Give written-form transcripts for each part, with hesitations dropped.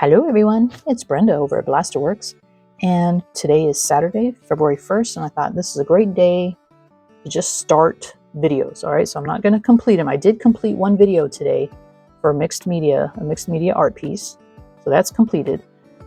Hello everyone, it's Brenda over at B.laster, and today is Saturday, February 1st, and I thought this is a great day to just start videos. All right, so I'm not going to complete them. I did complete one video today for a mixed media art piece, so that's completed.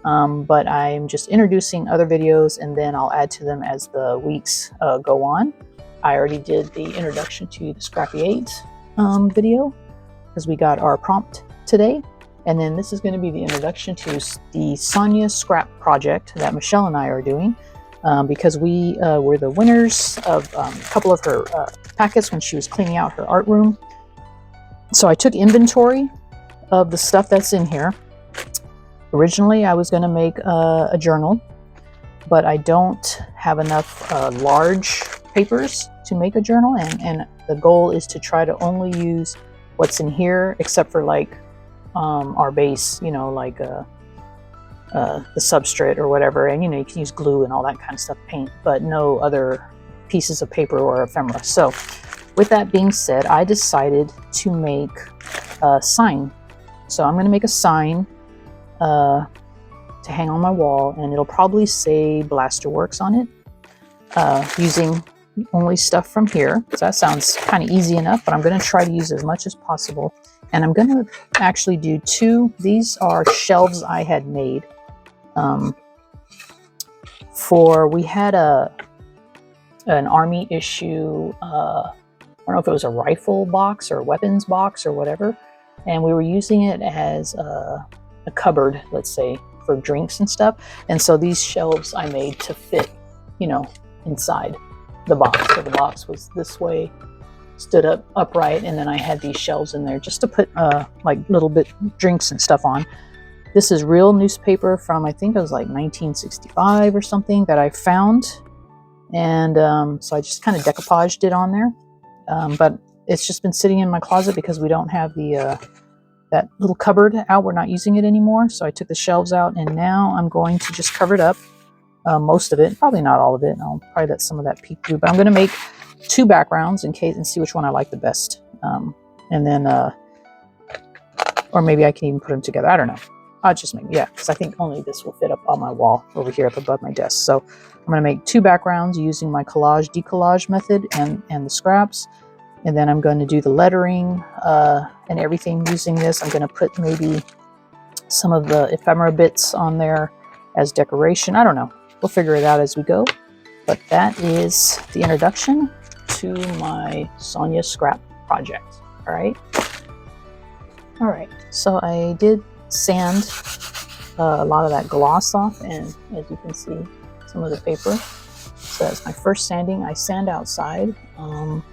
But I'm just introducing other videos, and then I'll add to them as the weeks go on. I already did the introduction to the Scrappy 8 video because we got our prompt today. And then this is going to be the introduction to the Sonya scrap project that Michelle and I are doing because we were the winners of a couple of her packets when she was cleaning out her art room. So I took inventory of the stuff that's in here. Originally, I was going to make a journal, but I don't have enough large papers to make a journal. And the goal is to try to only use what's in here, except for like our base, you know, like the substrate or whatever, and you can use glue and all that kind of stuff, paint, but no other pieces of paper or ephemera. So with that being said, I decided to make a sign. So I'm going to make a sign to hang on my wall, and it'll probably say B.laster on it, using only stuff from here. So that sounds kind of easy enough, but I'm going to try to use as much as possible. And I'm going to actually do two. These are shelves I had made we had an army issue, I don't know if it was a rifle box or a weapons box or whatever, and we were using it as a cupboard, let's say, for drinks and stuff. And so these shelves I made to fit, inside the box. So the box was this way, stood up upright, and then I had these shelves in there just to put like little bit drinks and stuff on. This is real newspaper from, I think it was like 1965 or something, that I found, and so I just kind of decoupaged it on there, but it's just been sitting in my closet because we don't have the that little cupboard out. We're not using it anymore, so I took the shelves out, and now I'm going to just cover it up, most of it, probably not all of it. I'll probably let some of that peek through, but I'm going to make two backgrounds in case and see which one I like the best, and then or maybe I can even put them together. I don't know. I'll just make, yeah, because I think only this will fit up on my wall over here up above my desk. So I'm going to make two backgrounds using my decollage method and the scraps, and then I'm going to do the lettering and everything using this. I'm going to put maybe some of the ephemera bits on there as decoration. I don't know. We'll figure it out as we go. But that is the introduction to my Sonya scrap project. All right. So I did sand a lot of that gloss off, and as you can see, some of the paper. So that's my first sanding. I sand outside,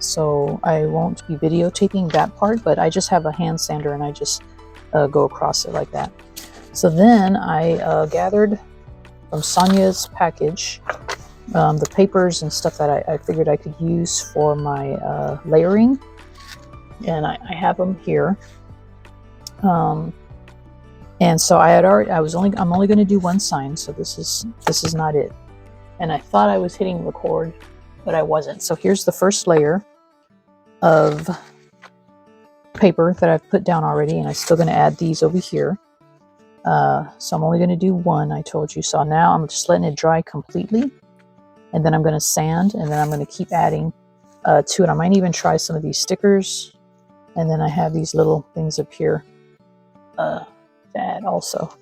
so I won't be videotaping that part, but I just have a hand sander and I just go across it like that. So then I gathered from Sonya's package the papers and stuff that I figured I could use for my layering, and I have them here. And so I'm only going to do one sign, so this is not it. And I thought I was hitting record, but I wasn't. So here's the first layer of paper that I've put down already, and I'm still going to add these over here. So I'm only going to do one, I told you. So now I'm just letting it dry completely, and then I'm going to sand, and then I'm going to keep adding to it. I might even try some of these stickers, and then I have these little things up here to add also.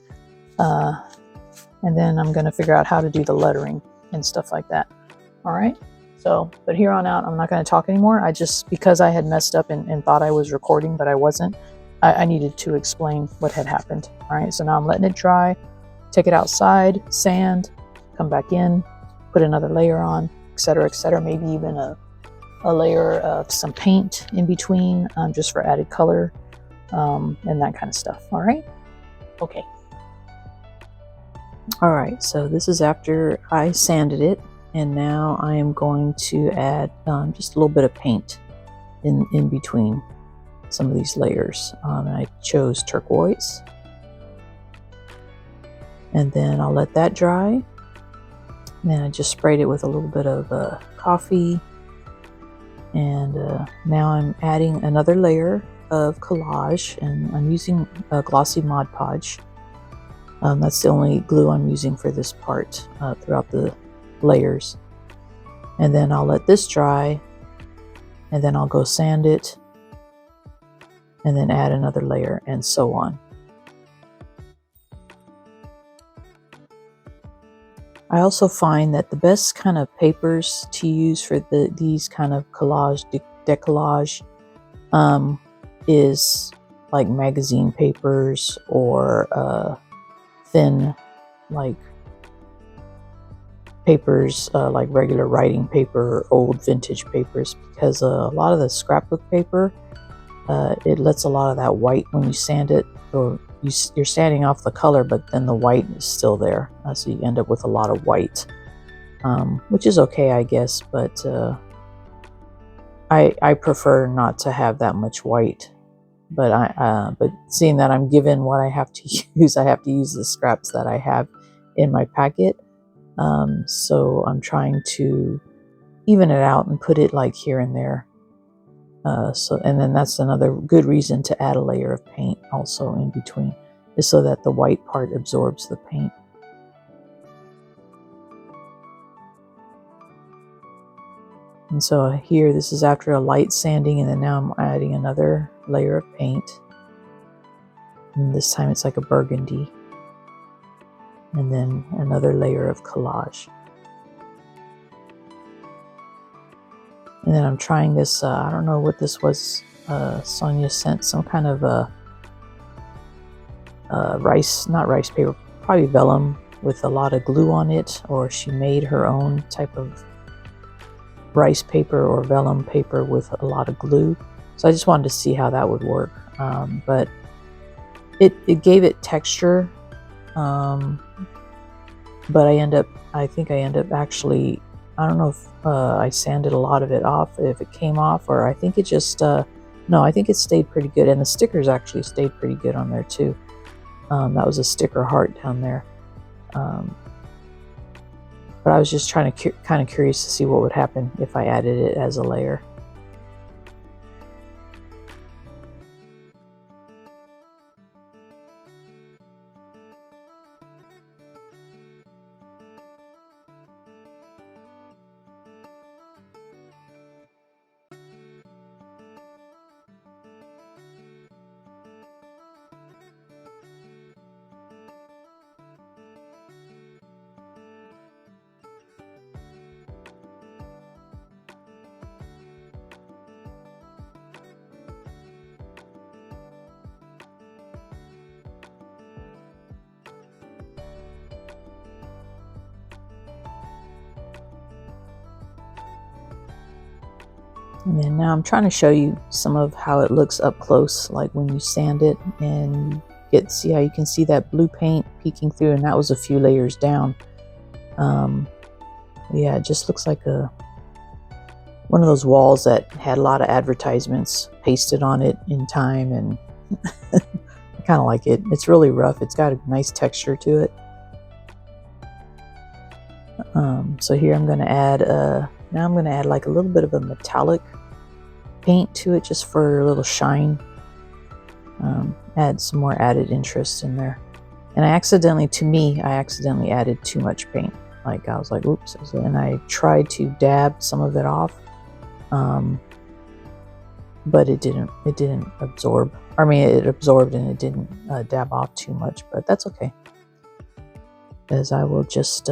And then I'm going to figure out how to do the lettering and stuff like that. All right. So, but here on out, I'm not going to talk anymore. Because I had messed up and thought I was recording, but I wasn't, I needed to explain what had happened. All right. So now I'm letting it dry, take it outside, sand, come back in, put another layer on, etc., etc. Maybe even a layer of some paint in between, just for added color, and that kind of stuff. All right. Okay. All right, so this is after I sanded it, and now I am going to add just a little bit of paint in between some of these layers. I chose turquoise, and then I'll let that dry. And then I just sprayed it with a little bit of coffee, and now I'm adding another layer of collage, and I'm using a glossy Mod Podge. That's the only glue I'm using for this part throughout the layers. And then I'll let this dry, and then I'll go sand it, and then add another layer, and so on. I also find that the best kind of papers to use for these kind of collage, decollage, is like magazine papers or thin, like papers, like regular writing paper or old vintage papers, because a lot of the scrapbook paper, it lets a lot of that white when you sand it, or you're sanding off the color, but then the white is still there, so you end up with a lot of white, which is okay, I guess, but I prefer not to have that much white. But but seeing that I'm given what I have to use, I have to use the scraps that I have in my packet. So I'm trying to even it out and put it like here and there. And then that's another good reason to add a layer of paint also in between, is so that the white part absorbs the paint. And so here, this is after a light sanding, and then now I'm adding another layer of paint. And this time it's like a burgundy. And then another layer of collage. And then I'm trying this, I don't know what this was, Sonya sent some kind of not rice paper, probably vellum with a lot of glue on it, or she made her own type of rice paper or vellum paper with a lot of glue. So I just wanted to see how that would work. But it gave it texture, but I think I end up actually, I don't know if I sanded a lot of it off, if it came off, or I think it just, no, I think it stayed pretty good. And the stickers actually stayed pretty good on there too. That was a sticker heart down there. But I was just trying to kind of curious to see what would happen if I added it as a layer. And then now I'm trying to show you some of how it looks up close, like when you sand it, and see how you can see that blue paint peeking through, and that was a few layers down. Yeah, it just looks like one of those walls that had a lot of advertisements pasted on it in time, and I kind of like it. It's really rough. It's got a nice texture to it. So here I'm going to add, now I'm going to add like a little bit of a metallic paint to it, just for a little shine. Add some more added interest in there. And I accidentally added too much paint. Like I was like, oops, and I tried to dab some of it off, but it didn't absorb. I mean, it absorbed and it didn't dab off too much, but that's okay, because I will just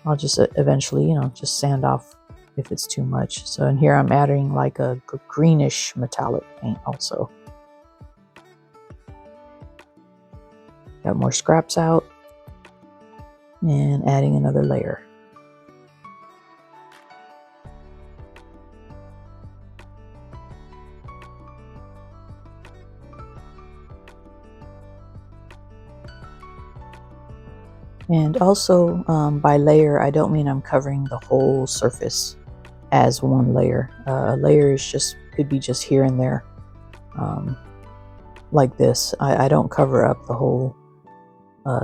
I'll just eventually, just sand off if it's too much. So in here I'm adding like a greenish metallic paint also. Got more scraps out and adding another layer. And also, by layer, I don't mean I'm covering the whole surface as one layer. A layer is could be just here and there, like this. I don't cover up the whole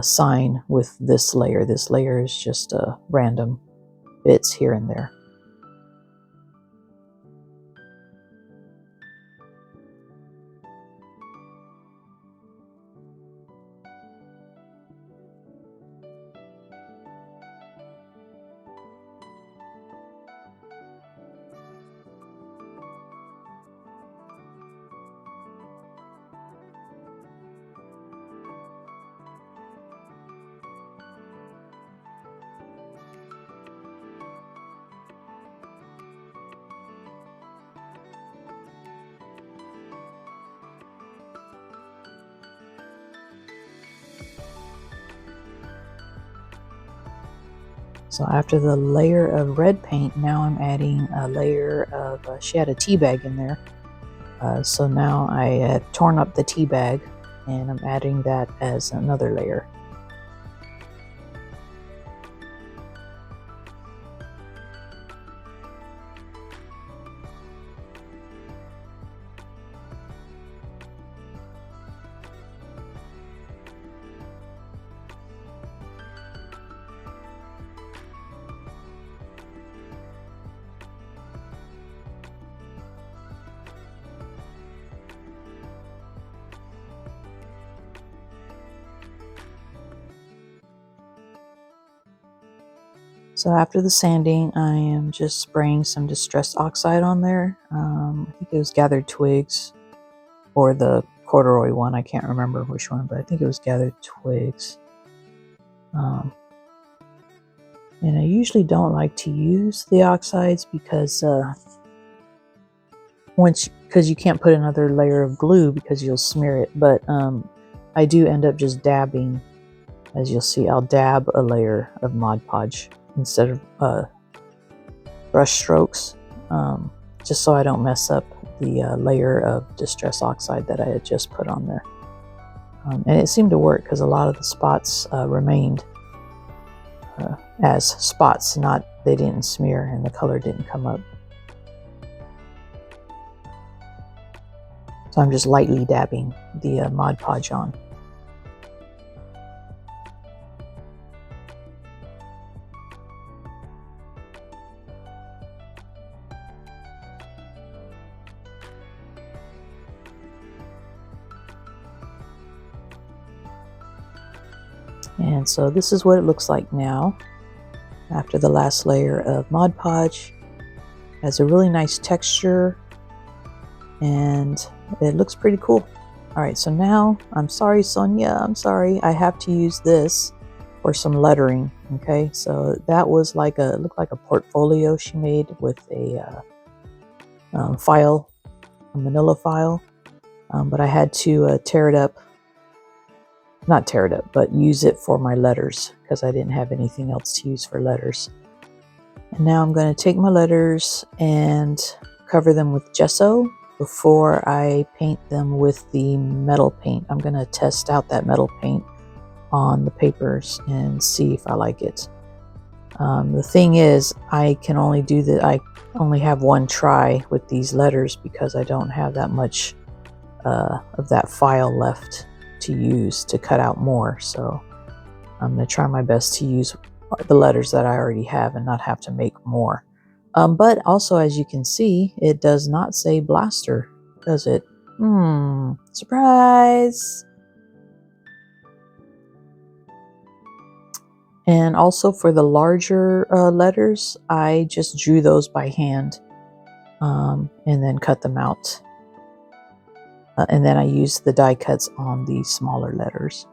sign with this layer. This layer is just random bits here and there. So after the layer of red paint, now I'm adding a layer of, she had a tea bag in there. So now I had torn up the tea bag and I'm adding that as another layer. So after the sanding, I am just spraying some distress oxide on there. I think it was gathered twigs or the corduroy one. I can't remember which one, but I think it was gathered twigs. And I usually don't like to use the oxides because you can't put another layer of glue because you'll smear it. But I do end up just dabbing. As you'll see, I'll dab a layer of Mod Podge instead of brush strokes, just so I don't mess up the layer of Distress Oxide that I had just put on there. And it seemed to work because a lot of the spots remained as spots, they didn't smear and the color didn't come up. So I'm just lightly dabbing the Mod Podge on. And so this is what it looks like now after the last layer of Mod Podge. It has a really nice texture and it looks pretty cool. All right, so now, I'm sorry, Sonya, I'm sorry. I have to use this for some lettering, okay? So that was like it looked like a portfolio she made with a file, a manila file. But I had to tear it up, not tear it up, but use it for my letters because I didn't have anything else to use for letters. And now I'm going to take my letters and cover them with gesso before I paint them with the metal paint. I'm going to test out that metal paint on the papers and see if I like it. The thing is, I can only do that. I only have one try with these letters because I don't have that much of that file left to use to cut out more. So I'm going to try my best to use the letters that I already have and not have to make more. But also, as you can see, it does not say B.laster, does it? Surprise! And also for the larger letters, I just drew those by hand and then cut them out. And then I used the die cuts on the smaller letters.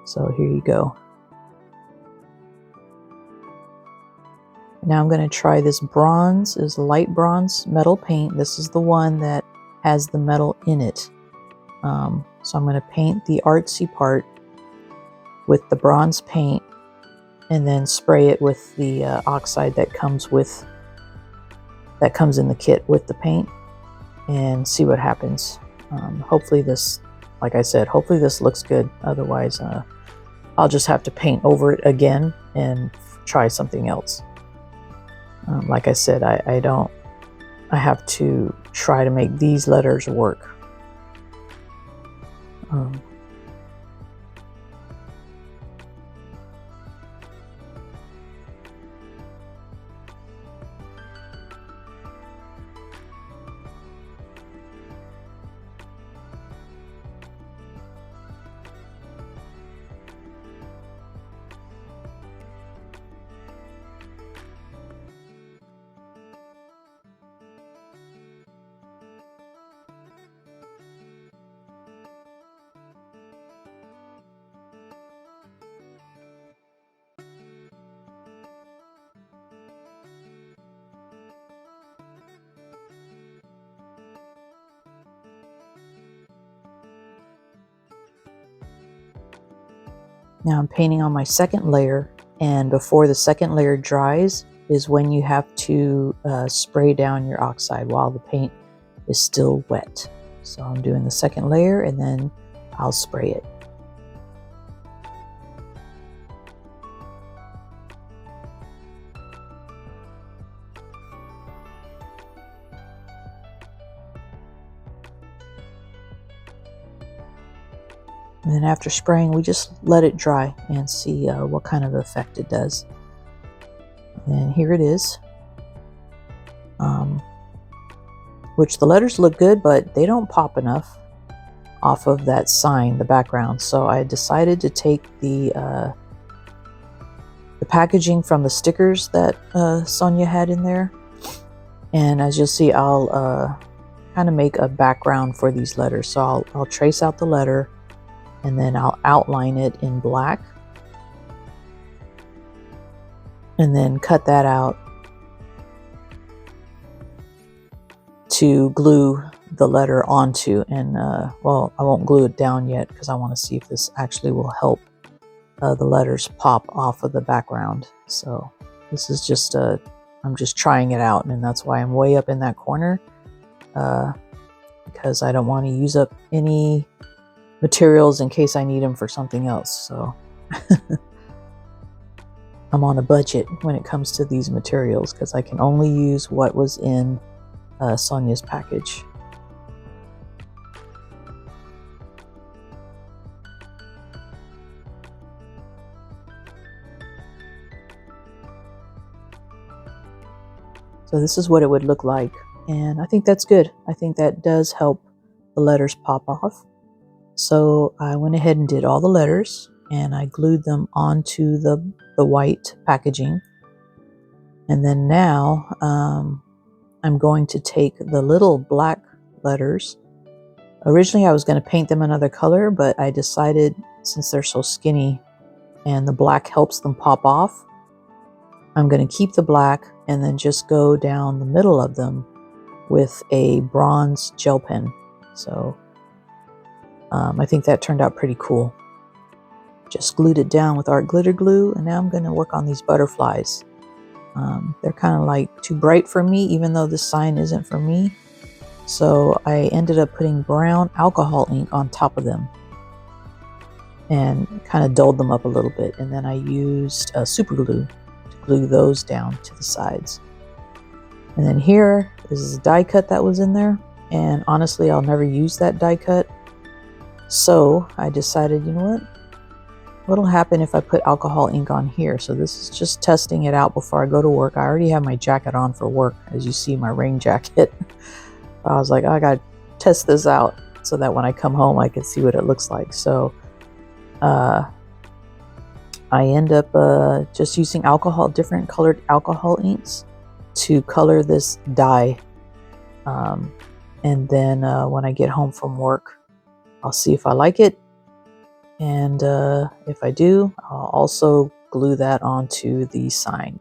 So here you go. Now I'm going to try this bronze, is light bronze metal paint. This is the one that has the metal in it. So I'm going to paint the artsy part with the bronze paint and then spray it with the oxide that comes in the kit with the paint and see what happens. Hopefully this, like I said, hopefully this looks good. Otherwise, I'll just have to paint over it again and try something else. Like I said, I have to try to make these letters work. Now I'm painting on my second layer And before the second layer dries is when you have to spray down your oxide while the paint is still wet. So I'm doing the second layer and then I'll spray it. And then after spraying, we just let it dry and see what kind of effect it does. And here it is. Which the letters look good, but they don't pop enough off of that sign, the background. So I decided to take the packaging from the stickers that Sonya had in there. And as you'll see, I'll kind of make a background for these letters. So I'll trace out the letter and then I'll outline it in black. And then cut that out to glue the letter onto. And well, I won't glue it down yet because I want to see if this actually will help the letters pop off of the background. So this is just I'm just trying it out, and that's why I'm way up in that corner, because I don't want to use up any materials in case I need them for something else. So I'm on a budget when it comes to these materials because I can only use what was in Sonya's package. So this is what it would look like, and I think that's good. I think that does help the letters pop off. So I went ahead and did all the letters, and I glued them onto the white packaging. And then now I'm going to take the little black letters. Originally I was going to paint them another color, but I decided since they're so skinny and the black helps them pop off, I'm going to keep the black and then just go down the middle of them with a bronze gel pen. So I think that turned out pretty cool. Just glued it down with art glitter glue, and now I'm going to work on these butterflies. They're kind of like too bright for me, even though this sign isn't for me. So I ended up putting brown alcohol ink on top of them and kind of dulled them up a little bit. And then I used super glue to glue those down to the sides. And then here is a die cut that was in there. And honestly, I'll never use that die cut. So I decided, you know what? What'll happen if I put alcohol ink on here? So this is just testing it out before I go to work. I already have my jacket on for work, as you see, my rain jacket. I was like, I gotta test this out so that when I come home I can see what it looks like. So I end up just using different colored alcohol inks to color this die. And then when I get home from work, I'll see if I like it. And if I do, I'll also glue that onto the sign.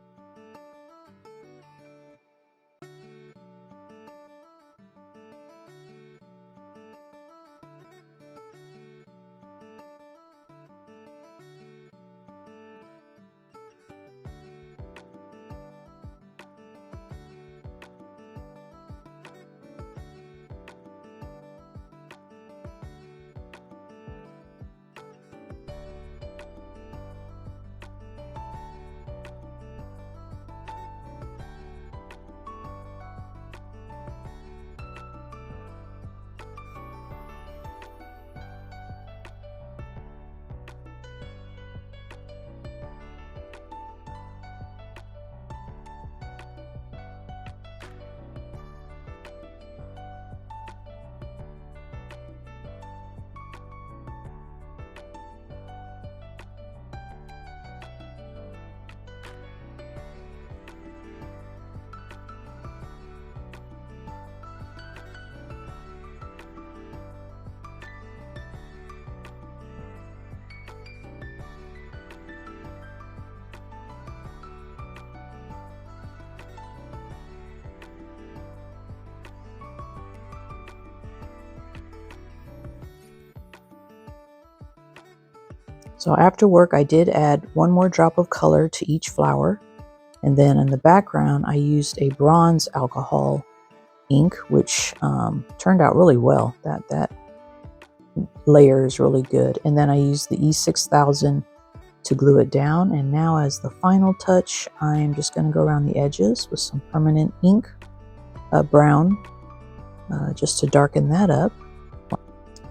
So after work, I did add one more drop of color to each flower. And then in the background, I used a bronze alcohol ink, which turned out really well. That layer is really good. And then I used the E6000 to glue it down. And now as the final touch, I'm just going to go around the edges with some permanent ink, brown, just to darken that up.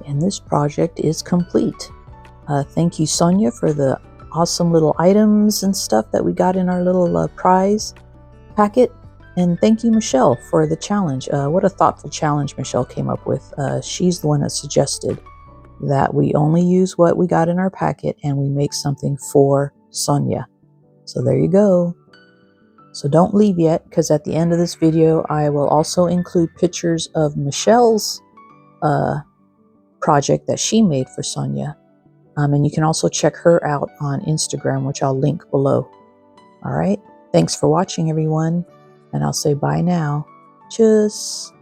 And this project is complete. Thank you, Sonya, for the awesome little items and stuff that we got in our little prize packet. And thank you, Michelle, for the challenge. What a thoughtful challenge Michelle came up with. She's the one that suggested that we only use what we got in our packet and we make something for Sonya. So there you go. So don't leave yet, because at the end of this video, I will also include pictures of Michelle's project that she made for Sonya. And you can also check her out on Instagram, which I'll link below. All right. Thanks for watching, everyone. And I'll say bye now. Tschüss.